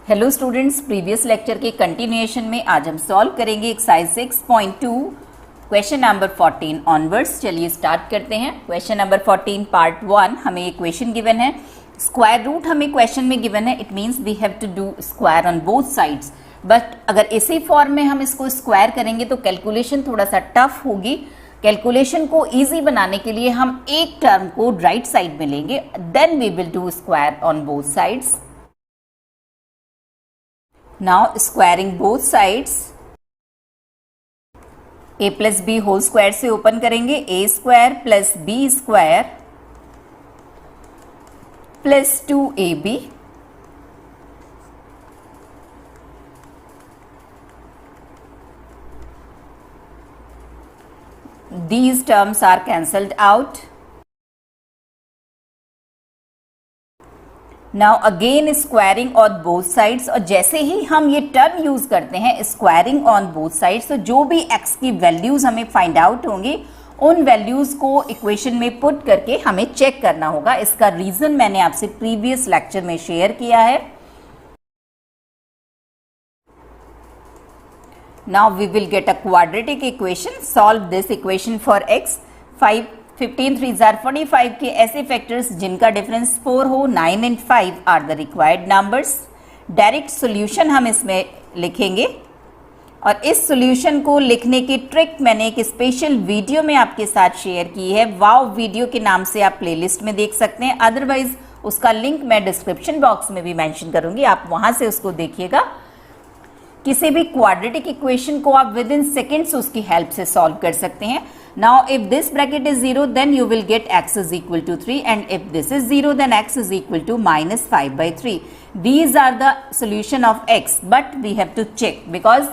Hello students, previous lecture के continuation में आज हम सॉल्व करेंगे एक्सरसाइज 6.2 क्वेश्चन नंबर 14 ऑनवर्ड्स। चलिए स्टार्ट करते हैं। क्वेश्चन नंबर 14 पार्ट 1 हमें एक क्वेश्चन गिवन है, स्क्वायर रूट हमें क्वेश्चन में गिवन है। It means we have to do square on both sides, but अगर इसी फॉर्म में हम इसको स्क्वायर करेंगे तो कैलकुलेशन थोड़ा सा टफ होगी। कैलकुलेशन को इजी बनाने के लिए हम एक टर्म को राइट साइड में लेंगे, then we will do square on both sides. Now squaring both sides, a plus b whole square से ओपन करेंगे, a square plus b square plus 2ab these terms are cancelled out. Now again squaring on both sides, और जैसे ही हम ये term use करते हैं squaring on both sides, तो जो भी x की वैल्यूज हमें फाइंड आउट होंगी उन वैल्यूज को इक्वेशन में पुट करके हमें चेक करना होगा। इसका रीजन मैंने आपसे प्रीवियस लेक्चर में शेयर किया है। Now we will get a quadratic equation. Solve this equation for x। 15 3 45 के ऐसे फैक्टर्स जिनका डिफरेंस 4 हो, 9 and 5 are the required numbers. Direct solution हम इसमें लिखेंगे, और इस सॉल्यूशन को लिखने की ट्रिक मैंने एक स्पेशल वीडियो में आपके साथ शेयर की है। वाव वीडियो के नाम से आप प्लेलिस्ट में देख सकते हैं, अदरवाइज उसका लिंक मैं डिस्क्रिप्शन बॉक्स में भी मेंशन करूंगी, आप वहां से उसको देखिएगा। किसी भी क्वाड्रेटिक इक्वेशन को आप विद इन सेकेंड्स उसकी हेल्प से सॉल्व कर सकते हैं। Now if this bracket is 0, then you will get x is equal to 3, and if this is 0, then x is equal to minus 5 by 3. These are the solution of x, but we have to check because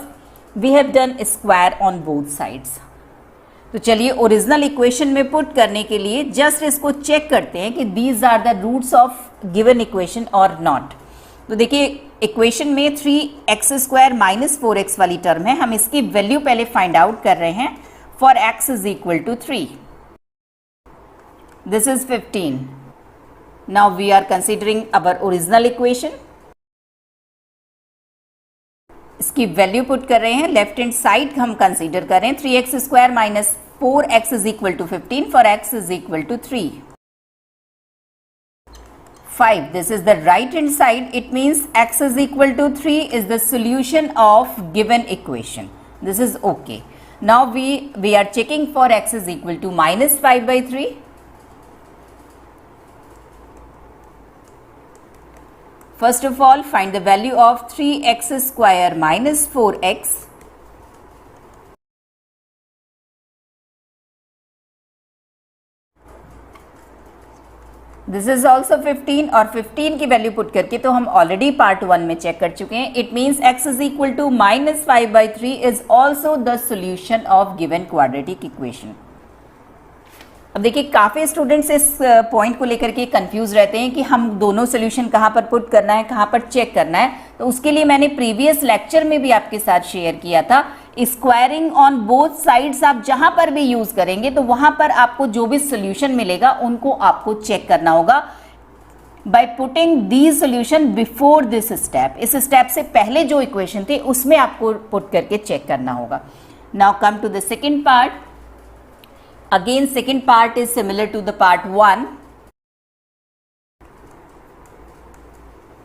we have done square on both sides. तो चलिए original equation में put करने के लिए just इसको check करते हैं कि these are the roots of given equation or not. तो देखिए इक्वेशन में 3x स्क्वायर माइनस 4x वाली टर्म है, हम इसकी वैल्यू पहले फाइंड आउट कर रहे हैं। For x is equal to 3. This is 15. Now we are considering our original equation. इसकी वैल्यू पुट कर रहे हैं, लेफ्ट हैंड साइड हम कंसीडर कर रहे हैं। 3x square minus 4x is equal to 15 for x is equal to 3. 5. This is the right hand side. It means x is equal to 3 is the solution of given equation. This is okay. Now we are checking for x is equal to minus 5 by 3. First of all, find the value of 3x square minus 4x. This is also 15, और 15 की value put करके तो हम already part 1 में check कर चुके हैं। It means x is equal to minus 5 by 3 is also the solution of given quadratic equation. अब देखिए काफ़ी स्टूडेंट्स इस पॉइंट को लेकर के कंफ्यूज रहते हैं कि हम दोनों सोल्यूशन कहाँ पर पुट करना है, कहाँ पर चेक करना है। तो उसके लिए मैंने प्रीवियस लेक्चर में भी आपके साथ शेयर किया था, स्क्वायरिंग ऑन बोथ साइड्स आप जहां पर भी यूज करेंगे तो वहां पर आपको जो भी सोल्यूशन मिलेगा उनको आपको चेक करना होगा by putting these solution before this step. इस स्टेप से पहले जो इक्वेशन थे उसमें आपको पुट करके चेक करना होगा। Now come to the second part. Again second part is similar to the part 1.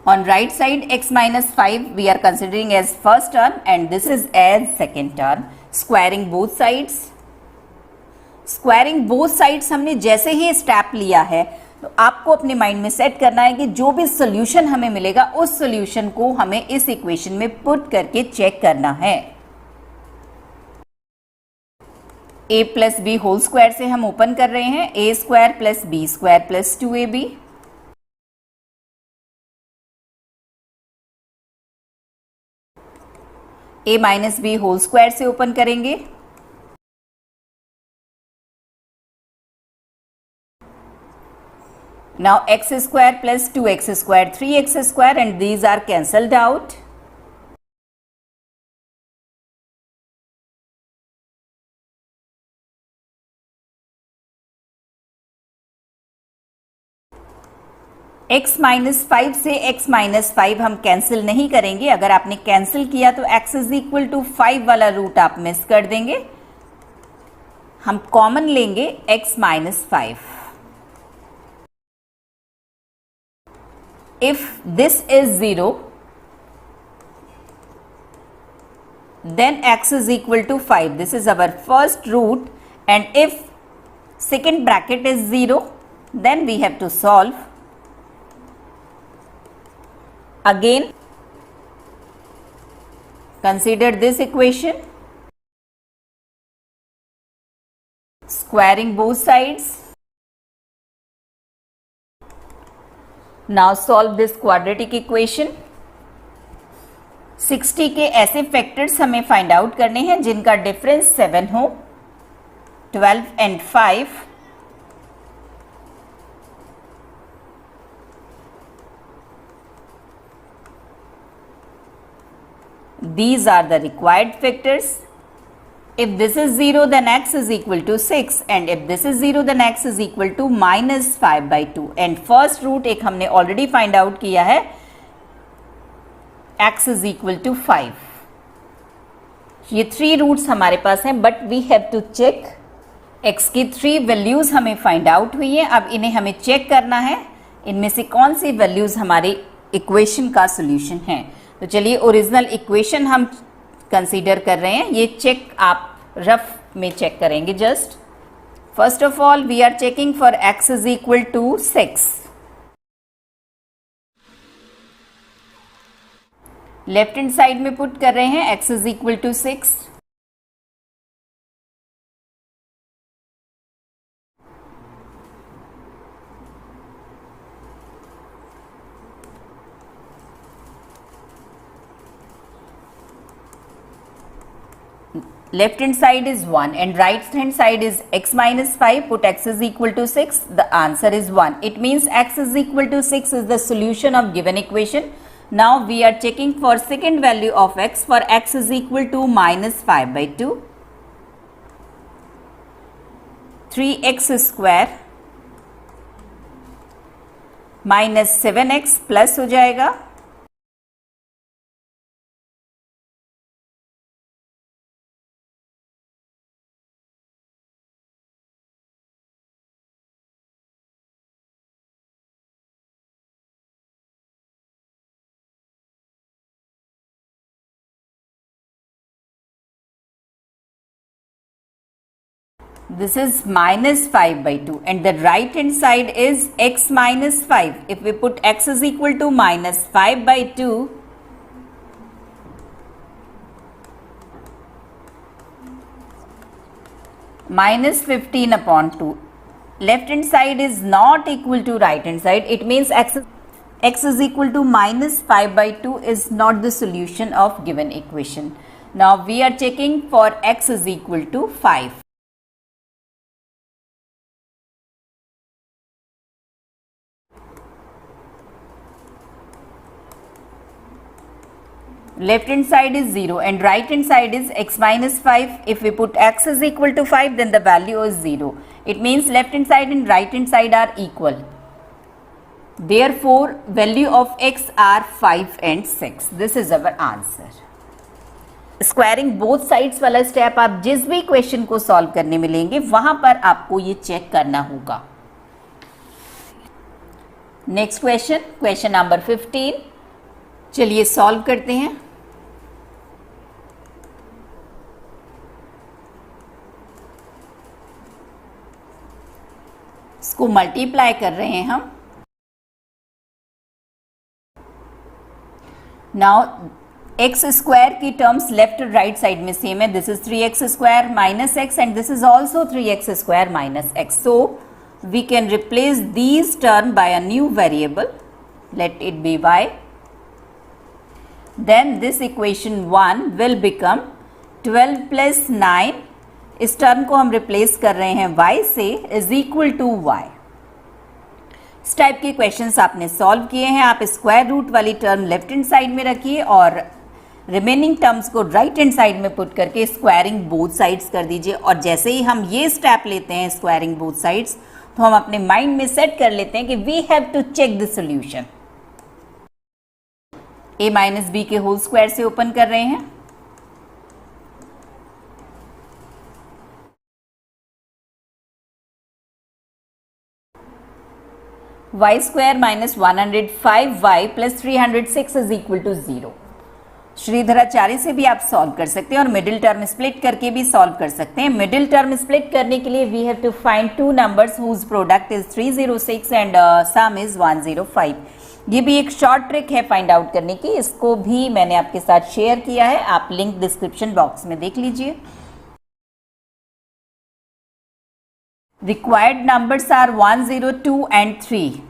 On right side x minus 5 we are considering as first term and this is as second term. Squaring both sides. Squaring both sides हमने जैसे ही step लिया है तो आपको अपने mind में set करना है कि जो भी सोल्यूशन हमें मिलेगा उस सोल्यूशन को हमें इस इक्वेशन में पुट करके चेक करना है। a plus b whole square से हम ओपन कर रहे हैं, a square plus b square plus 2ab। a minus B whole square से ओपन करेंगे, now x square plus 2x square 3x square and these are cancelled out. x minus 5 से x minus 5 हम cancel नहीं करेंगे। अगर आपने cancel किया तो x इज इक्वल टू 5 वाला रूट आप मिस कर देंगे। हम कॉमन लेंगे x minus 5। If this is 0, then x is equal to 5. This is our first root, and if second bracket is 0, then we have to solve. Again, consider this equation, squaring both sides. Now solve this quadratic equation. 60 के ऐसे factors हमें find out करने हैं जिनका difference 7 हो। 12 and 5. These are the required factors. If this is 0, then x is equal to 6, and if this is 0, then x is equal to minus 5 by 2. And first root एक हमने already find out किया है, x is equal to 5. ये 3 roots हमारे पास हैं, but we have to check. x की 3 values हमें find out हुई है। अब इन्हें हमें चेक करना है, इनमें से कौन सी वैल्यूज हमारे इक्वेशन का सोल्यूशन है। तो चलिए ओरिजिनल इक्वेशन हम कंसीडर कर रहे हैं। ये चेक आप रफ में चेक करेंगे just. First of all we are checking for x is equal to 6। Left hand side में पुट कर रहे हैं x is equal to 6। Left hand side is 1 and right hand side is x minus 5. Put x is equal to 6. The answer is 1. It means x is equal to 6 is the solution of given equation. Now we are checking for second value of x. For x is equal to minus 5 by 2. 3x square minus 7x plus हो जाएगा This is minus 5 by 2 and the right hand side is x minus 5. If we put x is equal to minus 5 by 2, minus 15 upon 2. Left hand side is not equal to right hand side. It means x is equal to minus 5 by 2 is not the solution of given equation. Now we are checking for x is equal to 5. Left hand side is 0 and right hand side is x minus 5. If we put x is equal to 5, then the value is 0. It means left hand side and right hand side are equal. Therefore, value of x are 5 and 6. This is our answer. Squaring both sides वाला step आप जिस भी question को solve करने में लेंगे वहां पर आपको ये चेक करना होगा। Next question, question number 15। चलिए सॉल्व करते हैं। इसको मल्टीप्लाई कर रहे हैं हम। नाउ एक्स स्क्वायर की टर्म्स लेफ्ट और राइट साइड में सेम है। This is 3x square minus x and this is also 3x square minus x. So we can replace these term by a new variable, let it be y. Then this equation 1 will become 12 plus 9. इस term को हम replace कर रहे हैं y से, is equal to y. इस type के questions आपने सॉल्व किए हैं। आप स्क्वायर रूट वाली टर्म लेफ्ट हैंड साइड में रखिए और रिमेनिंग टर्म्स को राइट हैंड साइड में पुट करके स्क्वायरिंग बोथ साइड्स कर दीजिए। और जैसे ही हम ये स्टेप लेते हैं स्क्वायरिंग बोथ साइड्स, तो हम अपने माइंड में सेट कर लेते हैं कि we have to check the solution. a minus B के होल स्क्वायर से ओपन कर रहे हैं। y square minus 105y plus 306 is equal to 0। Sridharacharya से भी आप सॉल्व कर सकते हैं और मिडिल टर्म स्प्लिट करके भी सॉल्व कर सकते हैं। मिडिल टर्म स्प्लिट करने के लिए we have to find two numbers whose product is 306 and sum is 105। ये भी एक शॉर्ट ट्रिक है फाइंड आउट करने की, इसको भी मैंने आपके साथ शेयर किया है, आप लिंक डिस्क्रिप्शन बॉक्स में देख लीजिए। Required numbers are 102 and 3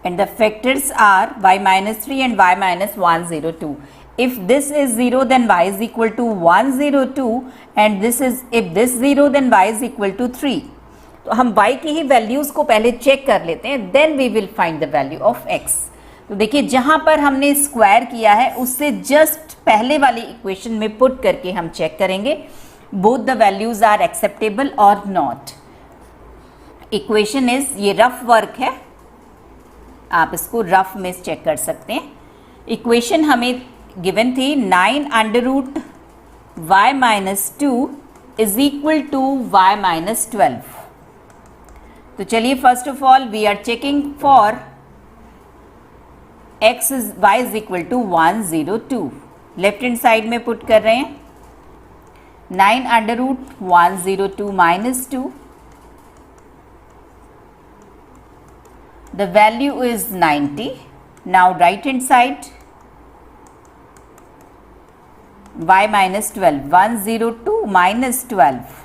and the factors are y minus 3 and y minus 102. If this is 0 then y is equal to 102 and if this 0 then y is equal to 3. तो हम y की ही values को पहले check कर लेते हैं, then we will find the value of x. तो देखिए जहां पर हमने स्क्वायर किया है उससे जस्ट पहले वाली इक्वेशन में पुट करके हम चेक करेंगे both the values are acceptable और नॉट। इक्वेशन इज, ये रफ वर्क है, आप इसको रफ में चेक कर सकते हैं। इक्वेशन हमें गिवन थी 9 under root y minus 2 is equal to y minus 12। तो चलिए first of all we are checking for y is equal to 102। Left hand side में पुट कर रहे हैं 9 under root 102 minus 2, the value is 90। Now right hand side y minus 12, 102 minus 12,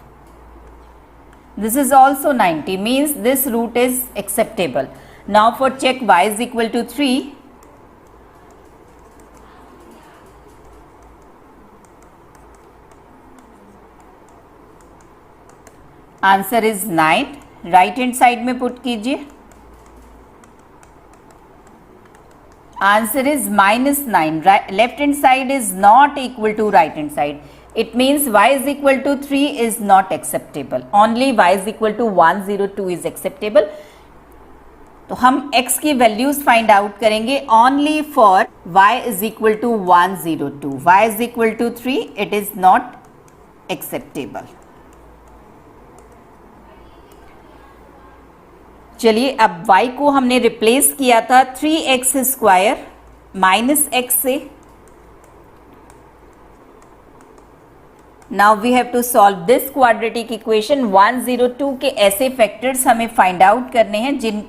this is also 90, means this root is acceptable. Now for check y is equal to 3, answer is 9। Right hand side में put कीजिए, answer is -9। Left hand side is not equal to right hand side, it means y is equal to 3 is not acceptable, only y is equal to 102 is acceptable. तो हम x की values find out करेंगे only for y is equal to 102, y is equal to 3 it is not acceptable. चलिए अब y को हमने replace किया था 3x स्क्वायर माइनस x से। Now we have to solve this quadratic equation. 102 के ऐसे फैक्टर्स हमें फाइंड आउट करने हैं जिन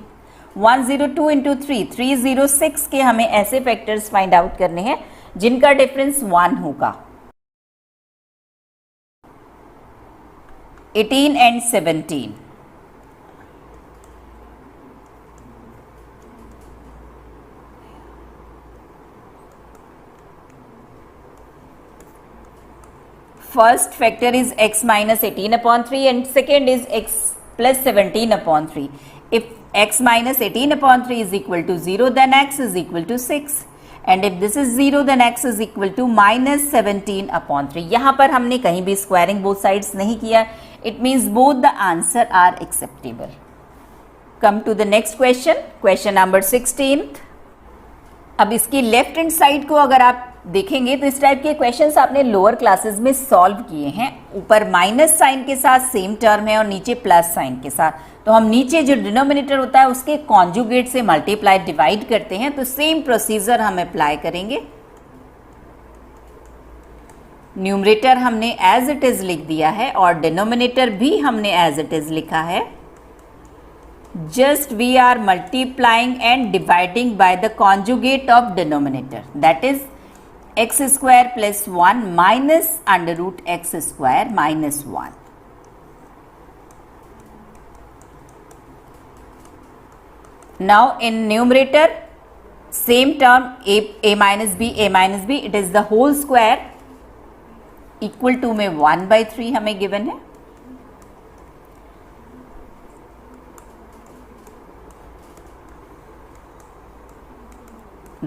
102 इंटू 306 के हमें ऐसे फैक्टर्स फाइंड आउट करने हैं जिनका डिफरेंस 1 होगा। 18 and 17। First factor is x minus 18 upon 3 and second is x plus 17 upon 3. If x minus 18 upon 3 is equal to 0 then x is equal to 6 and if this is 0 then x is equal to minus 17 upon 3. यहाँ पर हमने कहीं भी squaring both sides नहीं किया, it means both the answer are acceptable. Come to the next question, question number 16th. अब इसकी left hand side को अगर आप देखेंगे तो इस टाइप के क्वेश्चंस आपने लोअर क्लासेस में सॉल्व किए हैं। ऊपर माइनस साइन के साथ सेम टर्म है और नीचे प्लस साइन के साथ, तो हम नीचे जो डिनोमिनेटर होता है उसके कॉन्जुगेट से मल्टीप्लाई डिवाइड करते हैं, तो सेम प्रोसीजर हम अप्लाई करेंगे। न्यूमरेटर हमने एज इट इज लिख दिया है और डिनोमिनेटर भी हमने एज इट इज लिखा है। Just we are multiplying and dividing by the conjugate of denominator, that is x square plus 1 minus under root x square minus 1. Now in numerator same term a minus b, it is the whole square equal to में 1/3 हमें given है।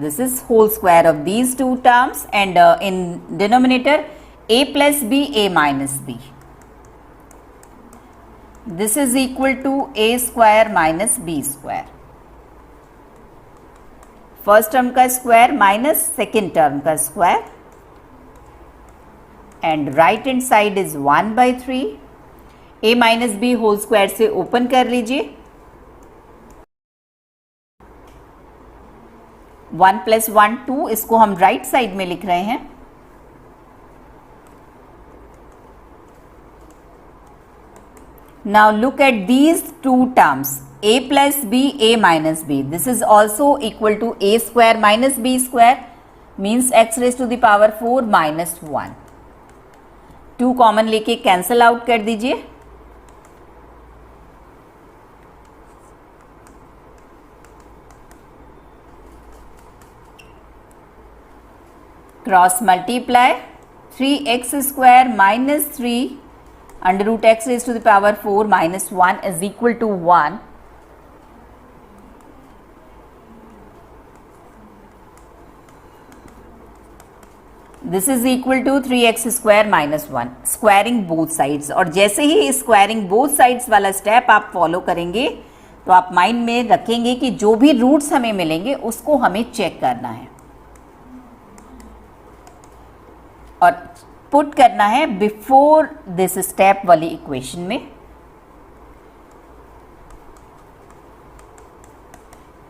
This is whole square of these two terms and in denominator a plus b, a minus b. This is equal to a square minus b square, first term का square minus second term का square, and right hand side is 1/3, a minus B whole square से open कर लीजिए, 1 + 1 2, इसको हम right side में लिख रहे हैं। Now look at these two terms, a plus b, a minus b. This is also equal to a square minus b square, means x raised to the power 4 minus 1. 2 common लेके cancel out कर दीजिए। Cross multiply 3x square minus 3 under root x raised to the power 4 minus 1 is equal to 1. This is equal to 3x square minus 1. Squaring both sides, और जैसे ही squaring both sides वाला step आप follow करेंगे तो आप mind में रखेंगे कि जो भी रूट्स हमें मिलेंगे उसको हमें चेक करना है और पुट करना है बिफोर दिस स्टेप वाली इक्वेशन में।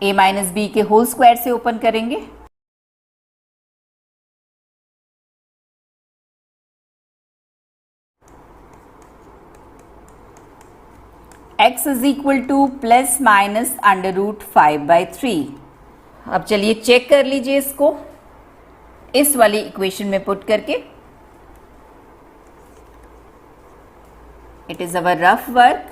a माइनस बी के होल स्क्वायर से ओपन करेंगे, x is equal to plus minus under root 5/3। अब चलिए चेक कर लीजिए इसको इस वाली इक्वेशन में पुट करके। It is our rough work.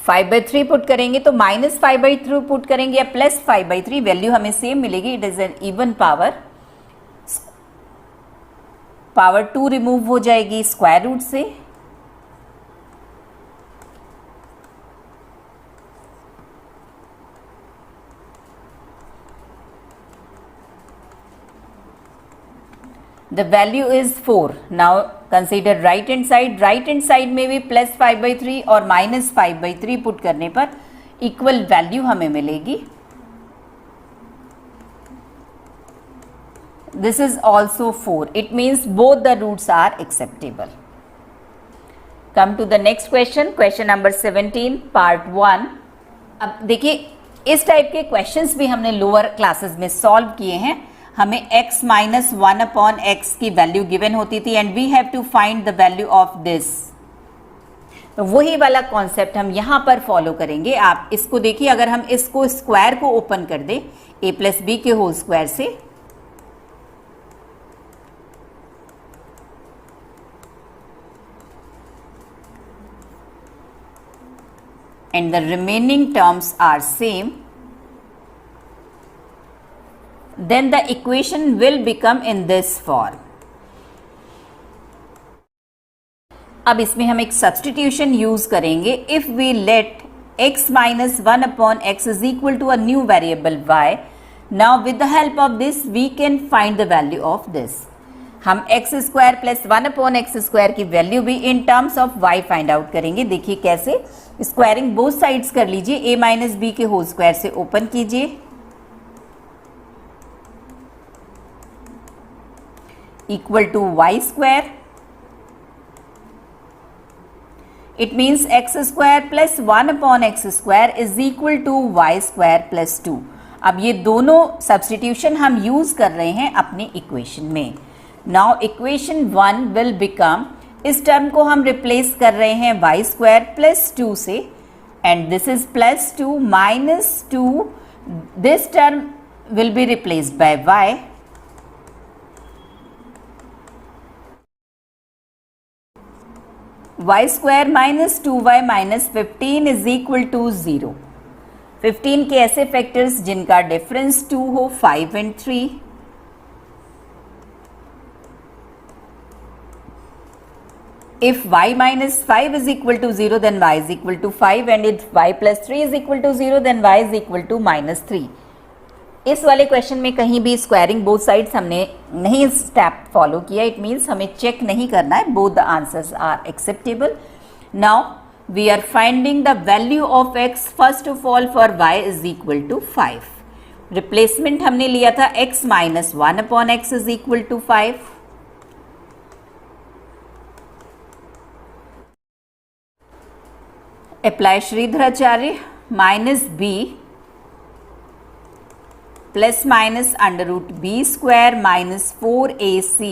5/3 put करेंगे तो -5/3 पुट करेंगे या +5/3, वैल्यू हमें सेम मिलेगी। It is an even power, power 2 remove हो जाएगी स्क्वायर रूट से, the value is 4. now consider right hand side, right hand side में भी +5/3 और -5/3 पुट करने पर इक्वल वैल्यू हमें मिलेगी। this is also 4, it means both the roots are acceptable. come to the next question, question number 17 part 1। अब देखिए इस टाइप के क्वेश्चंस भी हमने लोअर क्लासेस में सॉल्व किए हैं। हमें x माइनस 1/x की वैल्यू गिवन होती थी and we have to find the value of this. तो वही वाला कॉन्सेप्ट हम यहां पर फॉलो करेंगे। आप इसको देखिए, अगर हम इसको स्क्वायर को ओपन कर दें a प्लस बी के होल स्क्वायर से, and the remaining terms are same, then the equation will become in this form. अब इसमें हम एक सब्सटीट्यूशन यूज करेंगे। If we let x minus 1/x is equal to a new variable y, now with the help of this we can find the value of this. हम x square plus 1/x square की value भी in terms of y find out करेंगे। देखिए कैसे, squaring both sides कर लीजिए, a minus B के whole square से ओपन कीजिए, equal to y square. It means x square plus 1/x square is equal to y square plus 2. अब ये दोनों सब्सटीट्यूशन हम यूज कर रहे हैं अपनी इक्वेशन में। नाउ इक्वेशन 1 विल बिकम, इस टर्म को हम रिप्लेस कर रहे हैं y स्क्वायर प्लस 2 से, and this is plus 2 minus 2, this term will be replaced by y, y square minus 2y minus 15 is equal to 0। 15 के ऐसे फैक्टर्स जिनका डिफरेंस 2 हो, 5 and 3। If y minus 5 is equal to 0, then y is equal to 5, and if y plus 3 is equal to 0, then y is equal to minus 3. इस वाले question में कहीं भी squaring both sides हमने नहीं step follow किया. It means हमें check नहीं करना है. Both the answers are acceptable. Now we are finding the value of x first of all for y is equal to 5. Replacement हमने लिया था x minus 1 upon X is equal to 5. Apply Shridharacharya. Minus b plus minus under root B square minus 4ac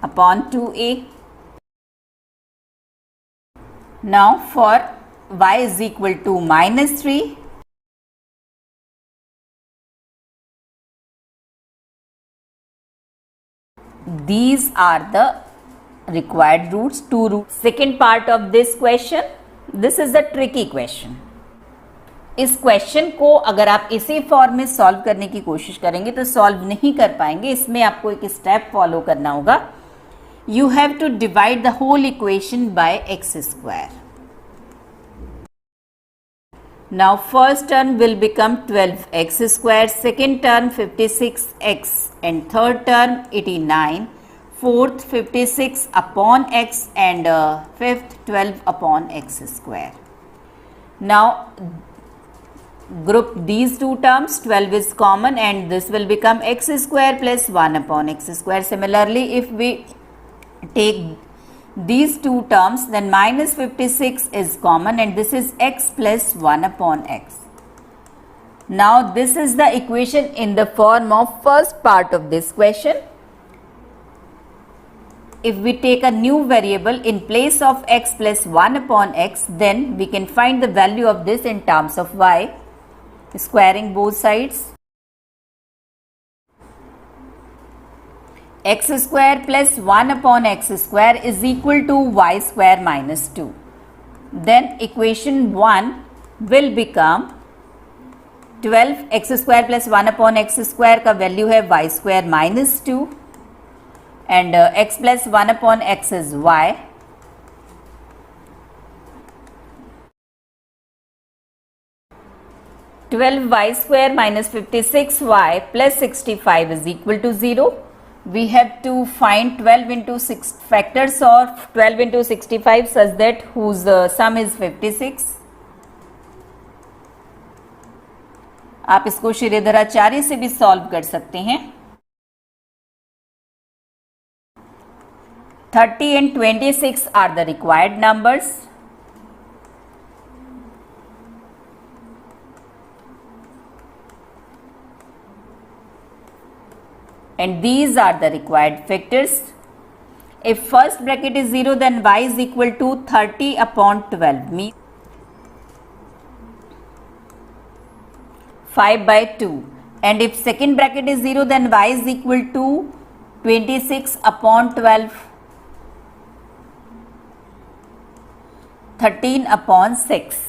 upon 2a. नाउ for y is equal to minus 3, these are the required roots, two roots. Second part of this question, this is a tricky question. इस question को अगर आप इसी form में solve करने की कोशिश करेंगे तो सॉल्व नहीं कर पाएंगे. इसमें आपको एक स्टेप फॉलो करना होगा. You have to divide the whole equation by X square. Now first term will become 12x square, second term 56x and third term 89, fourth 56 upon x and fifth 12 upon x square. Now group these two terms, 12 is common and this will become x square plus 1 upon x square. Similarly, if we take these two terms, then minus 56 is common and this is x plus 1 upon x. Now this is the equation in the form of first part of this question. If we take a new variable in place of x plus 1 upon x, then we can find the value of this in terms of y, squaring both sides. X square plus 1 upon x square is equal to y square minus 2. Then equation 1 will become 12 x square plus 1 upon x square का value है y square minus 2 and x plus 1 upon x is y. Twelve y square minus 56y plus 65 is equal to 0. We have to find 12 into 6 factors of 12 into 65 such that whose sum is 56. आप इसको श्रीधराचार्य से भी solve कर सकते हैं. 30 and 26 are the required numbers. And these are the required factors. If first bracket is 0, then y is equal to 30 upon 12, means 5 by 2. And if second bracket is 0, then y is equal to 26 upon 12, 13 upon 6.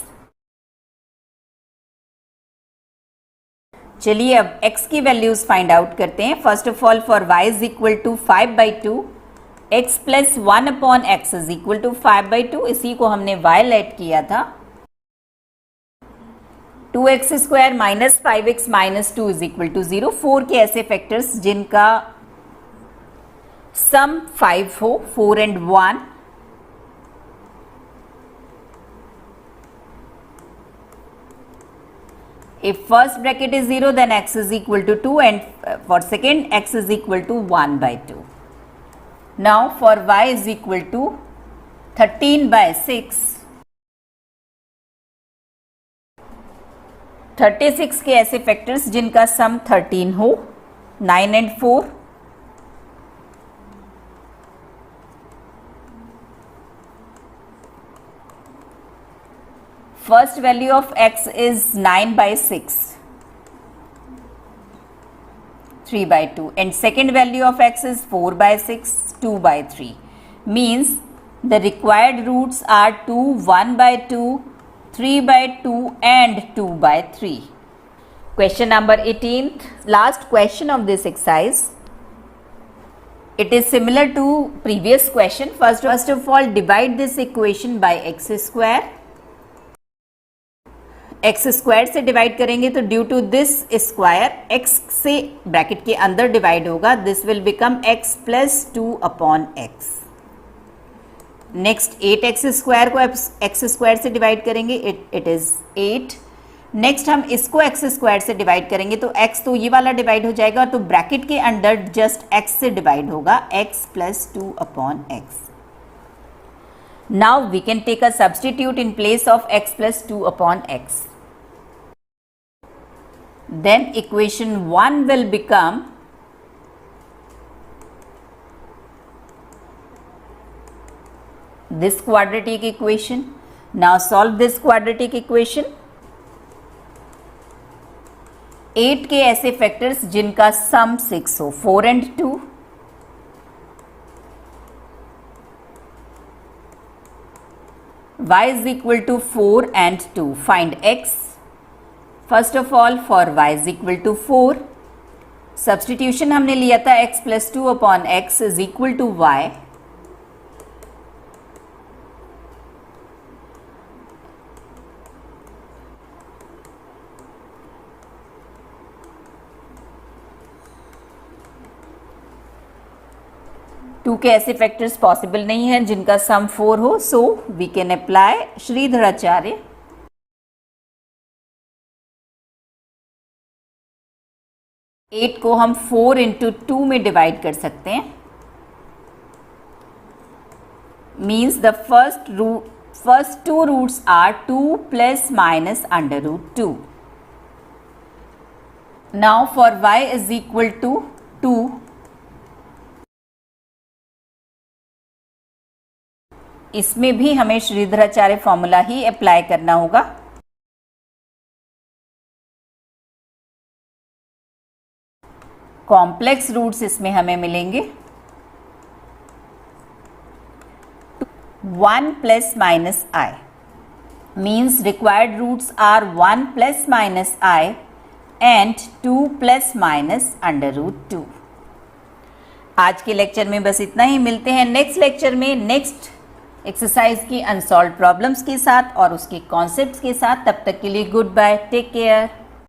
चलिए अब x की values find out करते हैं. First of all for y is equal to 5 by 2, x plus 1 upon X is equal to 5 by 2. इसी को हमने y let किया था. 2x square minus 5x minus 2 is equal to 0. 4 के ऐसे फैक्टर्स जिनका सम 5 हो, 4 and 1. If first bracket is 0, then x is equal to 2 and for second x is equal to 1 by 2. Now for y is equal to 13 by 6. 36 के ऐसे factors जिनका सम 13 हो, 9 and 4. First value of x is 9 by 6, 3 by 2, and second value of x is 4 by 6, 2 by 3. Means the required roots are 2, 1 by 2, 3 by 2 and 2 by 3. Question number 18th, last question of this exercise. It is similar to previous question. First of all, divide this equation by x square. X square से divide करेंगे तो due to this square X से bracket के अंदर divide होगा, this will become X plus 2 upon X. Next 8x square को X square से divide करेंगे, इट इज 8। नेक्स्ट हम इसको एक्स स्क्वायर से डिवाइड करेंगे तो x तो ये वाला डिवाइड हो जाएगा, तो ब्रैकेट के अंदर जस्ट x से डिवाइड होगा, x plus 2 upon x. Now we can take a substitute in place of x plus 2 upon x. Then equation 1 will become this quadratic equation. Now solve this quadratic equation. 8 के ऐसे factors जिनका सम 6 हो, 4 and 2. y is equal to 4 and 2. Find x. First of all, for y is equal to 4, substitution हमने लिया था x plus 2 upon x is equal to y. Two के ऐसे factors possible नहीं है जिनका सम 4 हो, so we can apply Shridharacharya. Eight को हम 4 इंटू 2 में डिवाइड कर सकते हैं, means the first two roots are 2 plus minus under root 2। Now for y is equal to 2, इसमें भी हमें श्रीधराचार्य फॉर्मूला ही अप्लाई करना होगा। कॉम्प्लेक्स रूट्स इसमें हमें मिलेंगे 1 plus minus i, means required roots are 1 plus minus i and 2 plus minus under root 2। आज के लेक्चर में बस इतना ही, मिलते हैं नेक्स्ट लेक्चर में नेक्स्ट एक्सरसाइज की अनसॉल्व प्रॉब्लम्स के साथ और उसके कॉन्सेप्ट्स के साथ। तब तक के लिए गुड बाय, टेक केयर।